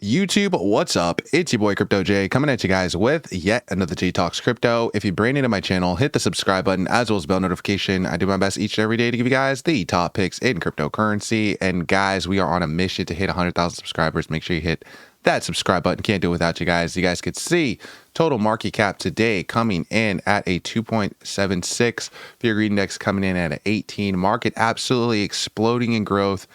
YouTube, what's up? It's your boy Crypto J coming at you guys with yet another J Talks Crypto. If you're brand new to my channel, hit the subscribe button as well as bell notification. I do my best each and every day to give you guys the top picks in cryptocurrency. And guys, we are on a mission to hit 100,000 subscribers. Make sure you hit that subscribe button. Can't do it without you guys. You guys could see total market cap today coming in at a 2.76. Fear Greed Index coming in at an 18. Market absolutely exploding in growth.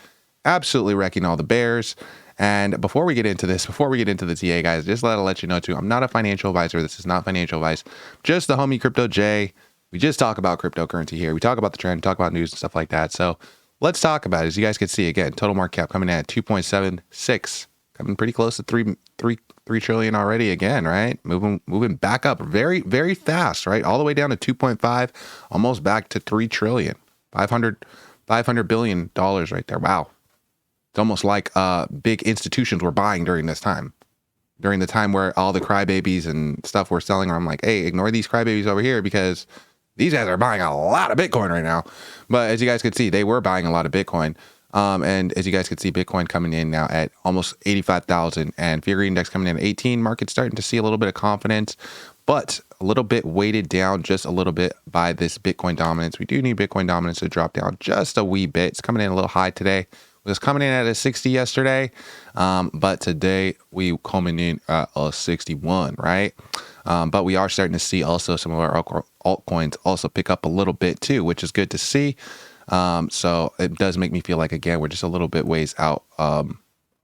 Absolutely wrecking all the bears. And before we get into this, before we get into the TA, guys, just let you know too, I'm not a financial advisor. This is not financial advice. Just the homie Crypto J. We just talk about cryptocurrency here. We talk about the trend, talk about news and stuff like that. So let's talk about it. As you guys can see, again, total market cap coming in at 2.76, coming pretty close to 3 trillion already again, right? Moving back up very, very fast, right? All the way down to 2.5, almost back to 3 trillion, $500 billion right there. Wow. It's almost like big institutions were buying during this time, during the time where all the crybabies and stuff were selling. Where I'm like, hey, ignore these crybabies over here because these guys are buying a lot of Bitcoin right now. But as you guys could see, they were buying a lot of Bitcoin. And as you guys could see, Bitcoin coming in now at almost 85,000 and Fear Greed Index coming in at 18. Market's starting to see a little bit of confidence, but a little bit weighted down just a little bit by this Bitcoin dominance. We do need Bitcoin dominance to drop down just a wee bit. It's coming in a little high today. It was coming in at a 60 yesterday, but today we coming in at a 61, right? But we are starting to see also some of our altcoins also pick up a little bit too, which is good to see. So it does make me feel like, again, we're just a little bit ways out of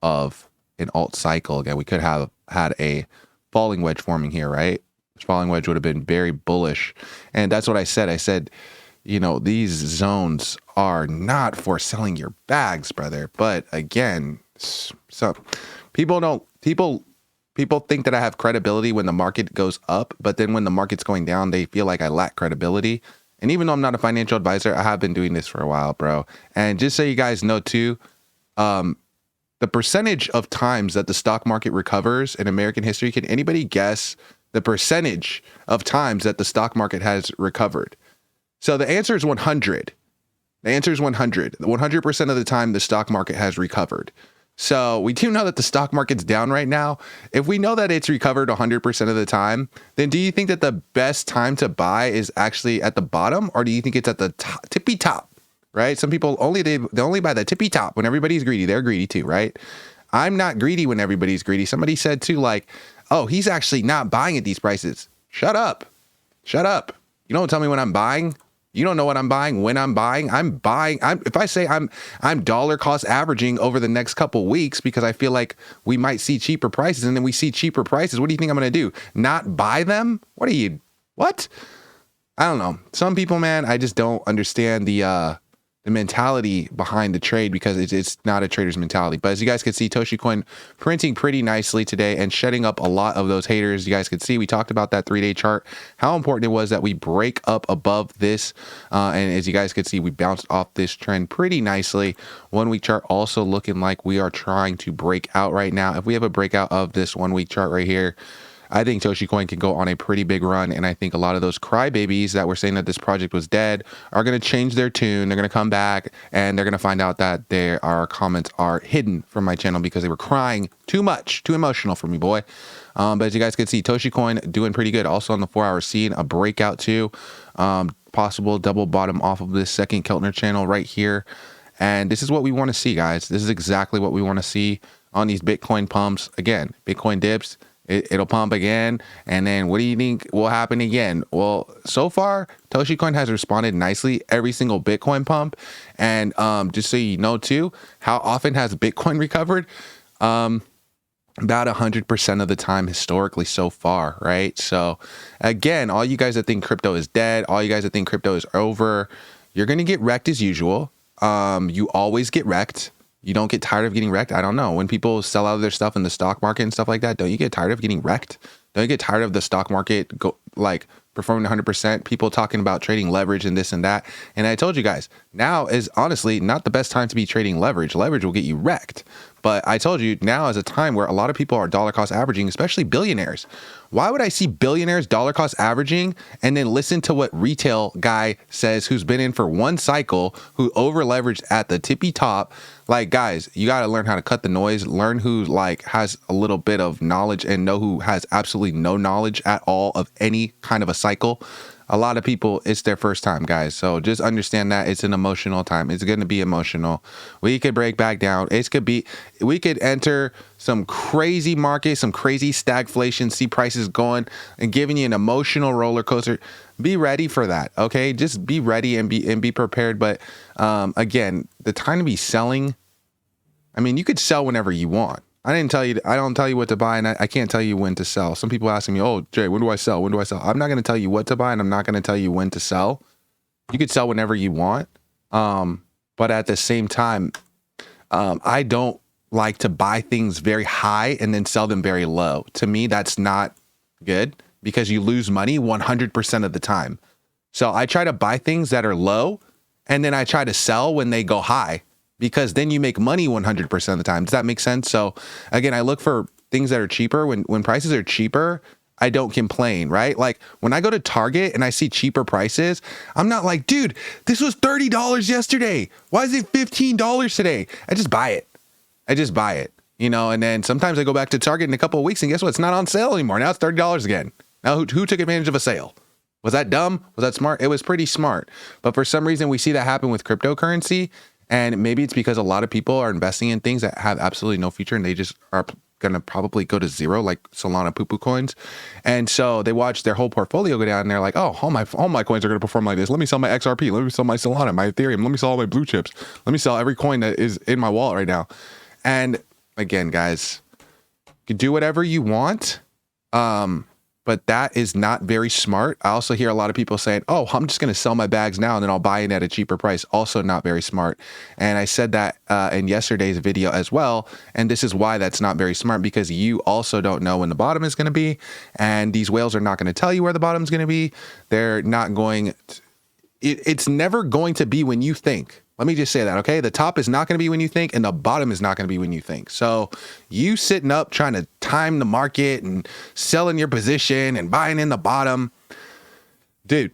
an alt cycle. Again, we could have had a falling wedge forming here, right? This falling wedge would have been very bullish. And that's what I said. I said, you know, these zones are not for selling your bags, brother. But again, so people think that I have credibility when the market goes up, but then when the market's going down, they feel like I lack credibility. And even though I'm not a financial advisor, I have been doing this for a while, bro. And just so you guys know too, the percentage of times that the stock market recovers in American history, can anybody guess the percentage of times that the stock market has recovered? So the answer is 100. The answer is 100. 100% of the time the stock market has recovered. So we do know that the stock market's down right now. If we know that it's recovered 100% of the time, then do you think that the best time to buy is actually at the bottom, or do you think it's at the tippy top, right? Some people they only buy the tippy top when everybody's greedy. They're greedy too, right? I'm not greedy when everybody's greedy. Somebody said too, like, oh, he's actually not buying at these prices. Shut up. Shut up. You don't tell me when I'm buying. You don't know what I'm buying, when I'm buying. I'm buying. If I say I'm dollar cost averaging over the next couple weeks because I feel like we might see cheaper prices, and then we see cheaper prices, what do you think I'm going to do? Not buy them? What? I don't know. Some people, man, I just don't understand the mentality behind the trade, because it's not a trader's mentality. But as you guys can see, Toshi Coin printing pretty nicely today and shedding up a lot of those haters. You guys can see, we talked about that 3-day chart, how important it was that we break up above this. And as you guys can see, we bounced off this trend pretty nicely. 1 week chart also looking like we are trying to break out right now. If we have a breakout of this 1 week chart right here, I think Toshi Coin can go on a pretty big run. And I think a lot of those crybabies that were saying that this project was dead are going to change their tune. They're going to come back and they're going to find out that our comments are hidden from my channel because they were crying too much, too emotional for me, boy. But as you guys can see, Toshi Coin doing pretty good. Also on the 4 hour, seeing a breakout too. Possible double bottom off of this second Keltner channel right here. And this is what we want to see, guys. This is exactly what we want to see on these Bitcoin pumps. Again, Bitcoin dips. It'll pump again, and then what do you think will happen again? Well, so far, Toshi Coin has responded nicely every single Bitcoin pump. And just so you know too, how often has Bitcoin recovered? About 100% of the time historically so far, right? So again, all you guys that think crypto is dead, all you guys that think crypto is over, you're going to get wrecked as usual. You always get wrecked. You don't get tired of getting wrecked? I don't know. When people sell out of their stuff in the stock market and stuff like that, don't you get tired of getting wrecked? Don't you get tired of the stock market performing 100%? People talking about trading leverage and this and that. And I told you guys, now is honestly not the best time to be trading leverage. Leverage will get you wrecked. But I told you, now is a time where a lot of people are dollar cost averaging, especially billionaires. Why would I see billionaires dollar cost averaging and then listen to what retail guy says who's been in for one cycle, who over leveraged at the tippy top? Like, guys, you got to learn how to cut the noise, learn who like has a little bit of knowledge and know who has absolutely no knowledge at all of any kind of a cycle. A lot of people, it's their first time, guys. So just understand that it's an emotional time. It's going to be emotional. We could break back down. We could enter some crazy market, some crazy stagflation, see prices going and giving you an emotional roller coaster. Be ready for that. Okay. Just be ready and be prepared. But again, the time to be selling, I mean, you could sell whenever you want. I don't tell you what to buy, and I can't tell you when to sell. Some people asking me, oh, Jay, when do I sell? When do I sell? I'm not going to tell you what to buy, and I'm not going to tell you when to sell. You could sell whenever you want. But at the same time, I don't like to buy things very high and then sell them very low. To me, that's not good because you lose money 100% of the time. So I try to buy things that are low, and then I try to sell when they go high, because then you make money 100% of the time. Does that make sense? So again, I look for things that are cheaper. When prices are cheaper, I don't complain, right? Like when I go to Target and I see cheaper prices, I'm not like, dude, this was $30 yesterday. Why is it $15 today? I just buy it. You know, and then sometimes I go back to Target in a couple of weeks and guess what? It's not on sale anymore. Now it's $30 again. Now who took advantage of a sale? Was that dumb? Was that smart? It was pretty smart. But for some reason, we see that happen with cryptocurrency. And maybe it's because a lot of people are investing in things that have absolutely no future and they just are going to probably go to zero, like Solana poo-poo coins. And so they watch their whole portfolio go down and they're like, oh, all my coins are going to perform like this. Let me sell my XRP. Let me sell my Solana, my Ethereum. Let me sell all my blue chips. Let me sell every coin that is in my wallet right now. And again, guys, you can do whatever you want. But that is not very smart. I also hear a lot of people saying, oh, I'm just going to sell my bags now and then I'll buy it at a cheaper price. Also not very smart. And I said that in yesterday's video as well. And this is why that's not very smart, because you also don't know when the bottom is going to be. And these whales are not going to tell you where the bottom is going to be. They're not going to, it's never going to be when you think. Let me just say that, okay? The top is not going to be when you think, and the bottom is not going to be when you think. So you sitting up trying to time the market and selling your position and buying in the bottom. Dude,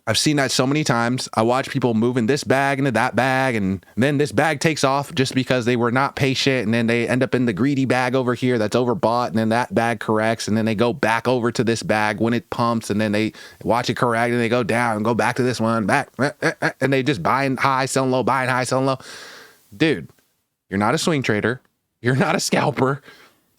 I've seen that so many times. I watch people moving this bag into that bag, and then this bag takes off just because they were not patient, and then they end up in the greedy bag over here that's overbought, and then that bag corrects, and then they go back over to this bag when it pumps, and then they watch it correct, and they go down and go back to this one, back, and they just buying high, selling low, buying high, selling low. Dude, you're not a swing trader. You're not a scalper.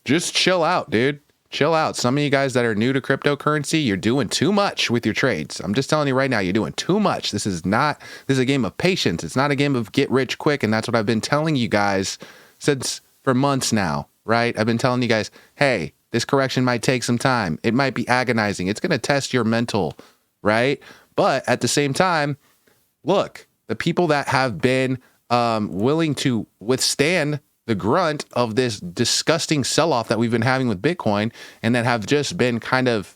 Just chill out, dude. Chill out. Some of you guys that are new to cryptocurrency, you're doing too much with your trades. I'm just telling you right now, you're doing too much. This is a game of patience. It's not a game of get rich quick. And that's what I've been telling you guys for months now, right? I've been telling you guys, hey, this correction might take some time. It might be agonizing. It's going to test your mental, right? But at the same time, look, the people that have been willing to withstand the grunt of this disgusting sell-off that we've been having with Bitcoin, and that have just been kind of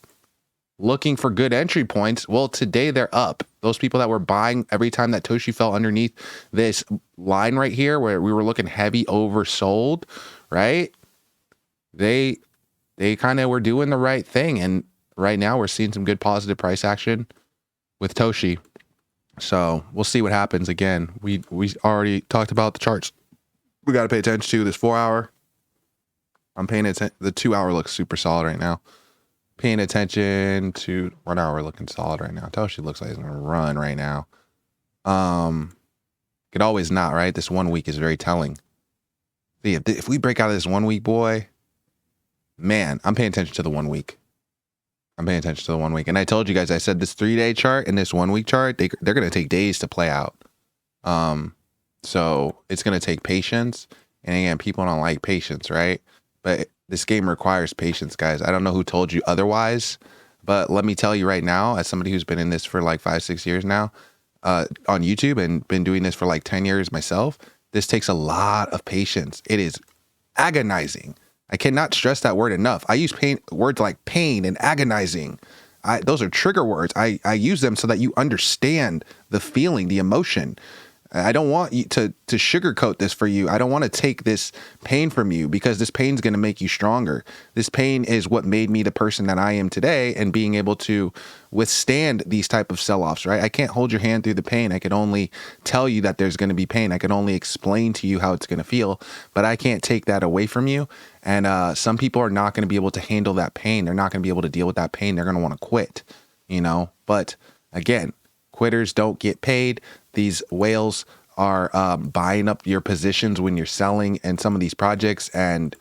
looking for good entry points. Well, today they're up. Those people that were buying every time that Toshi fell underneath this line right here, where we were looking heavy oversold, right? They kind of were doing the right thing. And right now we're seeing some good positive price action with Toshi. So we'll see what happens. Again, we already talked about the charts. We got to pay attention to this 4 hour. I'm paying attention. The 2 hour looks super solid right now. Paying attention to 1 hour looking solid right now. Toshi looks like it's going to run right now. Could always not, right? This 1 week is very telling. See, if we break out of this 1 week, boy, man, I'm paying attention to the 1 week. I'm paying attention to the 1 week. And I told you guys, I said this 3-day chart and this 1 week chart, they're going to take days to play out. So it's going to take patience. And again, people don't like patience, right? But this game requires patience, guys. I don't know who told you otherwise, but let me tell you right now, as somebody who's been in this for like 5-6 years now, on YouTube, and been doing this for like 10 years myself, this takes a lot of patience. It is agonizing. I cannot stress that word enough. I use words like pain and agonizing. Those are trigger words. I use them so that you understand the feeling, the emotion. I don't want you to sugarcoat this for you. I don't want to take this pain from you, because this pain is going to make you stronger. This pain is what made me the person that I am today, and being able to withstand these type of sell-offs, right? I can't hold your hand through the pain. I can only tell you that there's going to be pain. I can only explain to you how it's going to feel, but I can't take that away from you. And some people are not going to be able to handle that pain. They're not going to be able to deal with that pain. They're going to want to quit, you know? But again, quitters don't get paid. These whales are buying up your positions when you're selling in some of these projects. And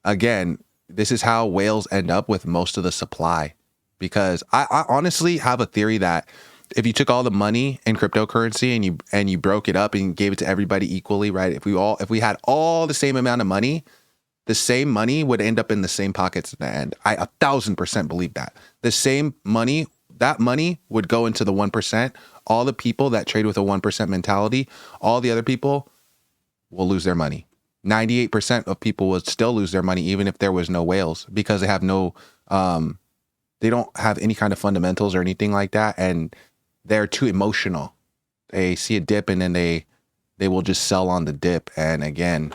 again, this is how whales end up with most of the supply, because I honestly have a theory that if you took all the money in cryptocurrency and you broke it up and gave it to everybody equally, right? If we had all the same amount of money, the same money would end up in the same pockets at the end. I 1,000% believe that. The same money, that money would go into the 1%. All the people that trade with a 1% mentality, all the other people will lose their money. 98% of people would still lose their money even if there was no whales, because they have no, they don't have any kind of fundamentals or anything like that, and they're too emotional. They see a dip and then they will just sell on the dip. And again,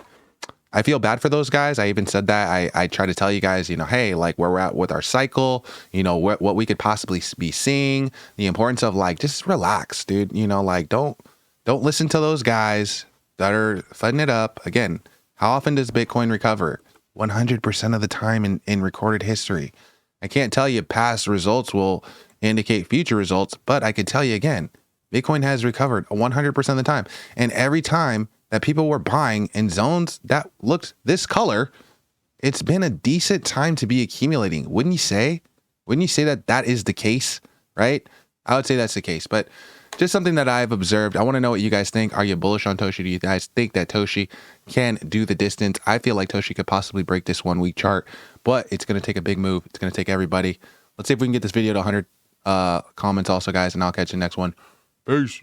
I feel bad for those guys. I even said that. I try to tell you guys, you know, hey, like where we're at with our cycle, you know, what we could possibly be seeing, the importance of like, just relax, dude. You know, like don't listen to those guys that are fudding it up. Again, how often does Bitcoin recover? 100% of the time in recorded history. I can't tell you past results will indicate future results, but I can tell you again, Bitcoin has recovered 100% of the time. And every time that people were buying in zones that looked this color, it's been a decent time to be accumulating. Wouldn't you say? Wouldn't you say that that is the case, right? I would say that's the case, but just something that I've observed. I want to know what you guys think. Are you bullish on Toshi? Do you guys think that Toshi can do the distance? I feel like Toshi could possibly break this 1 week chart, but it's going to take a big move. It's going to take everybody. Let's see if we can get this video to 100 comments also, guys, and I'll catch you next one. Peace.